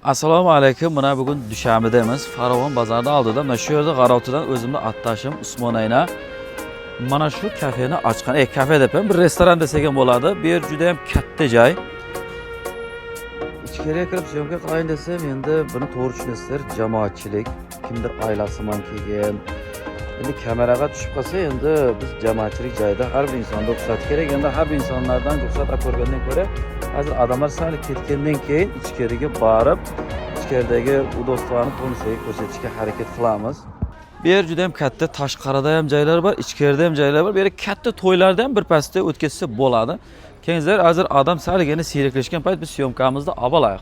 Assalomu alaykum. Mana bugun Dushanbedamiz. Farovon bozorida oldida mana shu yerda G'arovtidan o'zimni attashim Usmonayna mana shu kafeni ochgan. Kafe deb ham bir restoran desak ham bo'ladi. Bu yer juda ham katta joy. Ichkariga kirib syomka qilayin desam, endi buni to'g'ri tushunasizlar, jamoatchilik, kimdir oilasi bilan kelgan. Endi kameraga tushib qolsa, endi biz jamoatchilik joyida har bir insonga ruxsat kerak. Endi har bir insonlardan ruxsat olib ko'rgandan ko'ra, hozir odamlar sal ketgandan keyin ichkariga borib, ichkaridagi udostvani polisiyaga ko'rsatishga harakat qilamiz. Bu yer juda ham katta, tashqarida ham joylar bor, ichkarida ham joylar bor. Bu yer katta to'ylarda ham bir pasda o'tkazsa bo'ladi. Keyingilar hozir odam saligini siyraklashgan payt biz syomkamizda olib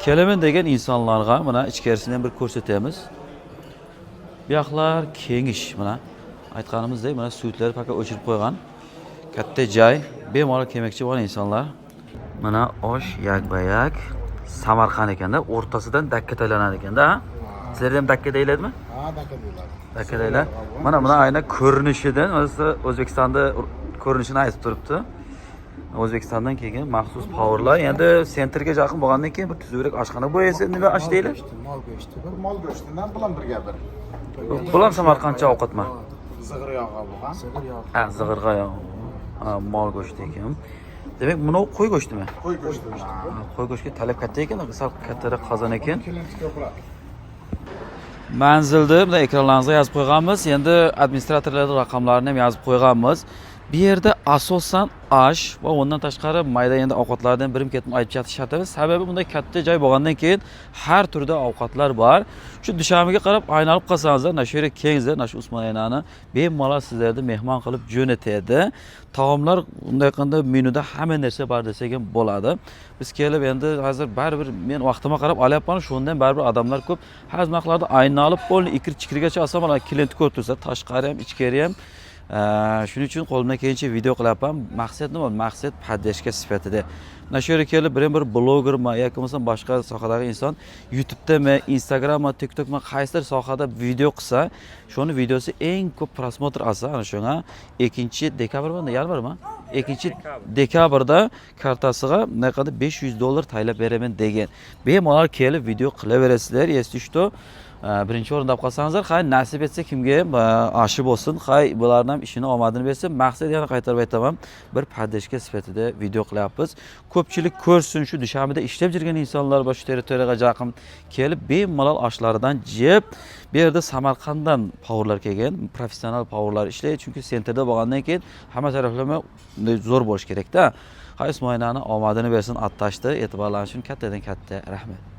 kelaman degan insonlarga mana ichkarisini ham bir ko'rsatamiz. Bu yoqlar kengish, mana aytganimizdek, mana suvlarni faqat o'chirib qo'ygan. Katta joy, bemalol kelmoqchi bo'lgan insonlar. Mana osh yak-bayak Samarqand ekanda, o'rtasidan dakka taylanar ekanda. Sizlarda ham dakka deyladimi? Ha, dakka deyiladi. Dakka deylar. Mana aynan ko'rinishidan, O'zbekistonda ko'rinishini aytib turibdi. O'zbekistondan kelgan maxsus powerlar. Endi sentrga yaqin bo'lgandan keyin bir tuzukroq oshxona bo'yasa nima osh deylar? Mol go'shti. Bir mol go'shtidan bilan birga bir. Bular Samarqandcha ovqatmi? Zig'ir yog'i bo'lgan. Zig'ir yog'i. Ha, zig'irga yog'. Ha, mol go'shti ekan. Demak, buni qo'y go'shtimi? Qo'y go'shti. Qo'y go'shtga talab katta ekan, sal kattaroq qozon ekan. Kilinti ko'proq. Manzilni bunday ekranlaringizga yozib qo'yganmiz. Endi administratorlarning raqamlarini ham yozib qo'yganmiz. Bu yerda asosan osh va undan tashqari mayda endi ovqatlardan birim ketib aytib ketish shart emas. Sababi bunday katta joy bo'lgandan keyin har turda ovqatlar bor. Shu Dushanbega qarab aylanib qolsangizlar, mana shu yerga kelingizlar, mana shu Usmonaynani bemalol sizlarni mehmon qilib jo'natadi. Taomlar bunday qanday menyuda hamma narsa bor desak ham bo'ladi. Biz kelib endi hozir baribir men vaqtimga qarab olyapman, shundan baribir odamlar ko'p. Hazmaqlarda aylanib, qo'lni ikir-chikirgacha olsa mana klient ko'rib tursa, tashqari ham, ichkari ham. Shuning uchun qo'limdan kelgancha video qilyapman. Maqsad nima? Maqsad paddashka sifatida. Mana shu yerga kelib bir blogermi yoki bo'lmasa boshqa sohadagi inson YouTube'dami, Instagrammi, TikTokmi qaysidir sohada video qilsa, shuni videosi eng ko'p prosmotr olsa, ana shunga 2-dekabrmi, yanvarmi? 2-dekabrda kartasiga naqadar $500 taylab beraman degan. Bemalol kelib video qilaverasizlar, если что. Birinchi o'rinda qolsangizlar, hay nasib etsa kimga ham oshi bo'lsin, hay bularning ham ishini omadini bersin. Maqsad yana qaytarib aytaman, bir paddashka sifatida video qilyapmiz. Ko'pchilik ko'rsin, shu Dushanbeda ishlab jirgan insonlar va shu territoriyaga yaqin kelib bemalol oshlaridan jeb, bu yerda Samarqanddan powerlar kelgan, professional powerlar ishlaydi, chunki sentrda bo'lgandan keyin hamma taraflama zo'r bo'lish kerak-da. Hay Usmonaynani omadini bersin, attashdi, e'tiborlanish uchun kattadan katta rahmat.